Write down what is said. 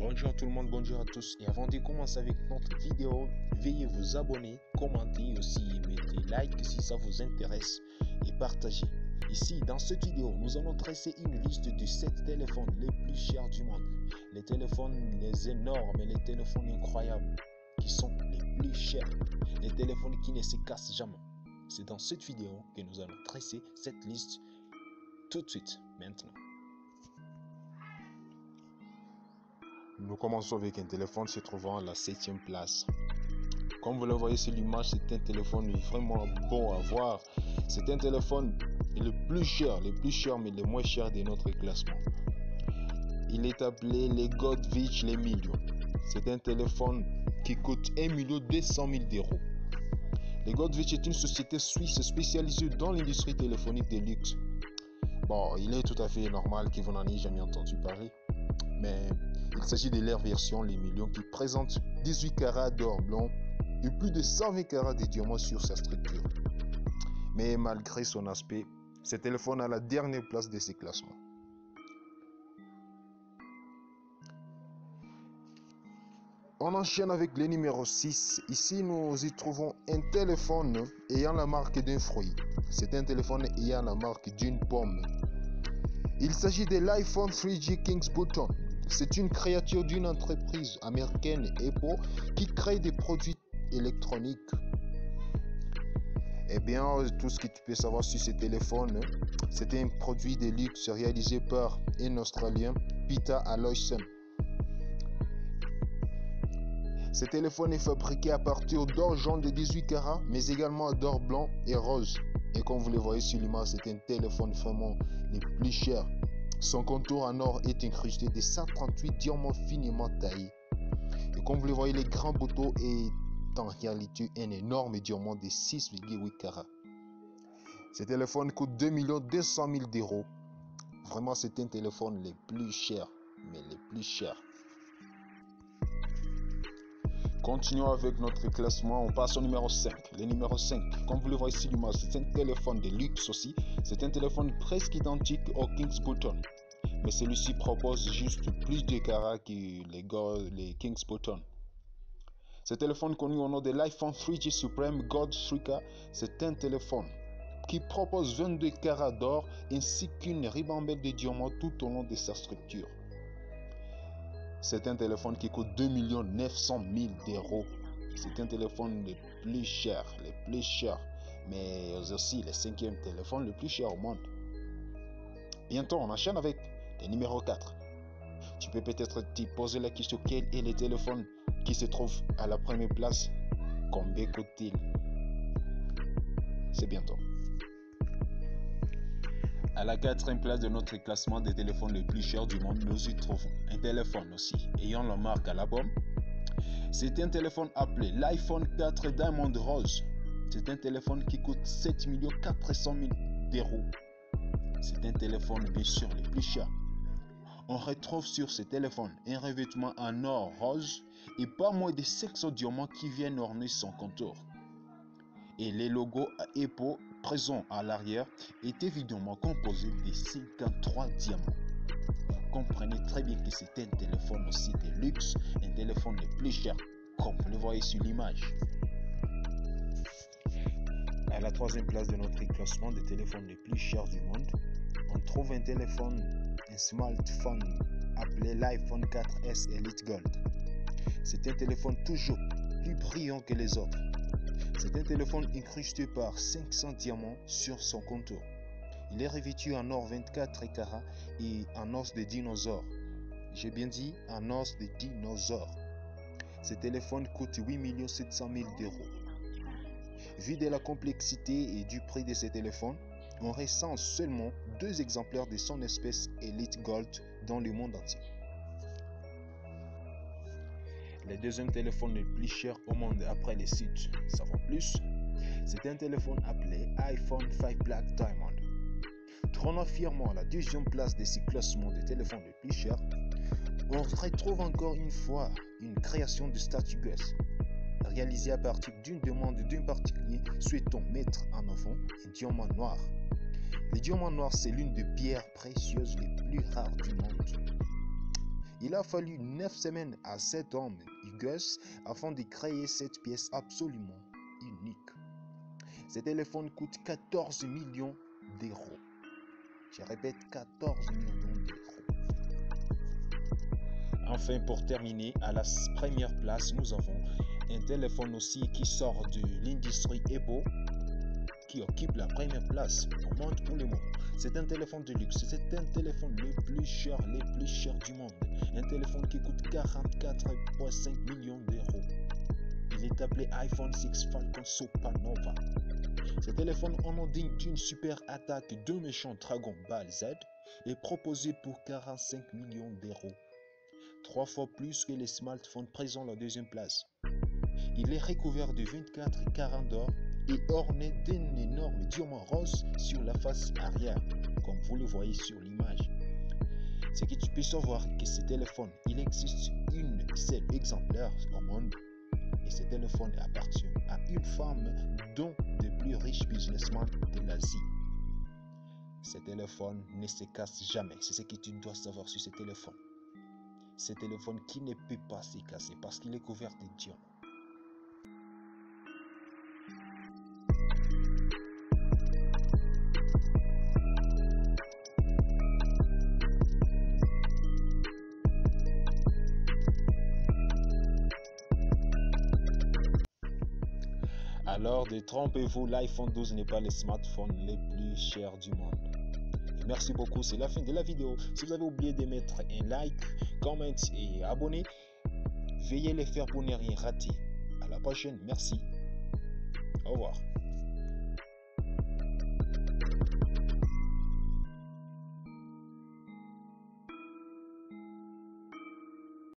Bonjour tout le monde, bonjour à tous. Et avant de commencer avec notre vidéo, veuillez vous abonner, commenter aussi, mettez like si ça vous intéresse et partagez. Ici, dans cette vidéo, nous allons tracer une liste de 7 téléphones les plus chers du monde. Les téléphones les énormes et les téléphones incroyables qui sont les plus chers. Les téléphones qui ne se cassent jamais. C'est dans cette vidéo que nous allons tracer cette liste tout de suite, maintenant. Nous commençons avec un téléphone se trouvant à la 7e place. Comme vous le voyez sur l'image, c'est un téléphone vraiment beau à voir. C'est un téléphone le plus cher mais le moins cher de notre classement. Il est appelé le Goldwich les millions. C'est un téléphone qui coûte 1 200 000 €. Le Goldwich est une société suisse spécialisée dans l'industrie téléphonique de luxe. Bon, il est tout à fait normal que vous n'en ayez jamais entendu parler, mais il s'agit de leur version, les millions, qui présente 18 carats d'or blanc et plus de 120 carats de diamants sur sa structure. Mais malgré son aspect, ce téléphone a la dernière place de ces classements. On enchaîne avec le numéro 6. Ici, nous y trouvons un téléphone ayant la marque d'un fruit. C'est un téléphone ayant la marque d'une pomme. Il s'agit de l'iPhone 3G Kings Button. C'est une créature d'une entreprise américaine, Apple, qui crée des produits électroniques. Eh bien, tout ce que tu peux savoir sur ce téléphone, c'est un produit de luxe réalisé par un Australien, Peter Aloyson. Ce téléphone est fabriqué à partir d'or jaune de 18 carats, mais également d'or blanc et rose. Et comme vous le voyez sur l'image, c'est un téléphone vraiment le plus cher. Son contour en or est incrusté de 138 diamants finement taillés. Et comme vous le voyez, le grand bouton est en réalité un énorme diamant de 6,8 carats. Ce téléphone coûte 2 200 000 €. Vraiment, c'est un téléphone le plus cher, mais le plus cher. Continuons avec notre classement, on passe au numéro 5. Le numéro 5, comme vous le voyez ici, c'est un téléphone de luxe aussi. C'est un téléphone presque identique au Kings Button. Mais celui-ci propose juste plus de carats que les Kings Button. Ce téléphone connu au nom de l'iPhone 3G Supreme Gold Suica, c'est un téléphone qui propose 22 carats d'or ainsi qu'une ribambelle de diamants tout au long de sa structure. C'est un téléphone qui coûte 2 900 000 €. C'est un téléphone le plus cher, mais aussi le 5e téléphone le plus cher au monde. Bientôt, on enchaîne avec le numéro 4. Tu peux peut-être te poser la question, quel est le téléphone qui se trouve à la première place? Combien coûte-t-il? C'est bientôt. À la 4e place de notre classement des téléphones les plus chers du monde, nous y trouvons un téléphone aussi, ayant la marque à la pomme. C'est un téléphone appelé l'iPhone 4 Diamond Rose. C'est un téléphone qui coûte 7 400 000 €. C'est un téléphone bien sûr le plus cher. On retrouve sur ce téléphone un revêtement en or rose et pas moins de 500 diamants qui viennent orner son contour. Et les logos Apple présents à l'arrière est évidemment composé de 53 diamants. Vous comprenez très bien que c'est un téléphone aussi de luxe, un téléphone le plus cher, comme vous le voyez sur l'image. À la 3e place de notre classement des téléphones les plus chers du monde, on trouve un smartphone appelé l'iPhone 4S Elite Gold. C'est un téléphone toujours plus brillant que les autres. C'est un téléphone incrusté par 500 diamants sur son contour. Il est revêtu en or 24 carats et en os de dinosaure. J'ai bien dit en os de dinosaure. Ce téléphone coûte 8 700 000 €. Vu de la complexité et du prix de ce téléphone, on recense seulement 2 exemplaires de son espèce Elite Gold dans le monde entier. Le 2e téléphone le plus cher au monde après les sites Savoir Plus, c'est un téléphone appelé iPhone 5 Black Diamond. Trônant fièrement à la 2e place de ce classement des téléphones les plus chers, on retrouve encore une fois une création de statue Gus, réalisée à partir d'une demande d'un particulier souhaitant mettre en avant un diamant noir. Le diamant noir, c'est l'une des pierres précieuses les plus rares du monde. Il a fallu 9 semaines à cet homme, Gus, afin de créer cette pièce absolument unique. Ce téléphone coûte 14 millions d'euros. Je répète, 14 millions d'euros. Enfin, pour terminer, à la première place, nous avons un téléphone aussi qui sort de l'industrie Apple, qui occupe la première place au monde pour le moment. C'est un téléphone de luxe, c'est un téléphone le plus cher du monde. Un téléphone qui coûte 44,5 millions d'euros. Il est appelé iPhone 6 Falcon Supernova. Ce téléphone, en nom digne d'une super attaque de méchant Dragon Ball Z, est proposé pour 45 millions d'euros. 3 fois plus que les smartphones présents à la deuxième place. Il est recouvert de 24 carats d'or et orné d'un énorme diamant rose sur la face arrière, comme vous le voyez sur l'image. C'est que tu peux savoir que ce téléphone, il existe une seule exemplaire au monde, et ce téléphone appartient à une femme dont des plus riches businessmen de l'Asie. Ce téléphone ne se casse jamais, c'est ce que tu dois savoir sur ce téléphone. Ce téléphone qui ne peut pas se casser parce qu'il est couvert de diamants. Alors, détrompez-vous, l'iPhone 12 n'est pas le smartphone le plus cher du monde. Et merci beaucoup, c'est la fin de la vidéo. Si vous avez oublié de mettre un like, comment et abonner, veuillez le faire pour ne rien rater. À la prochaine, merci. Au revoir.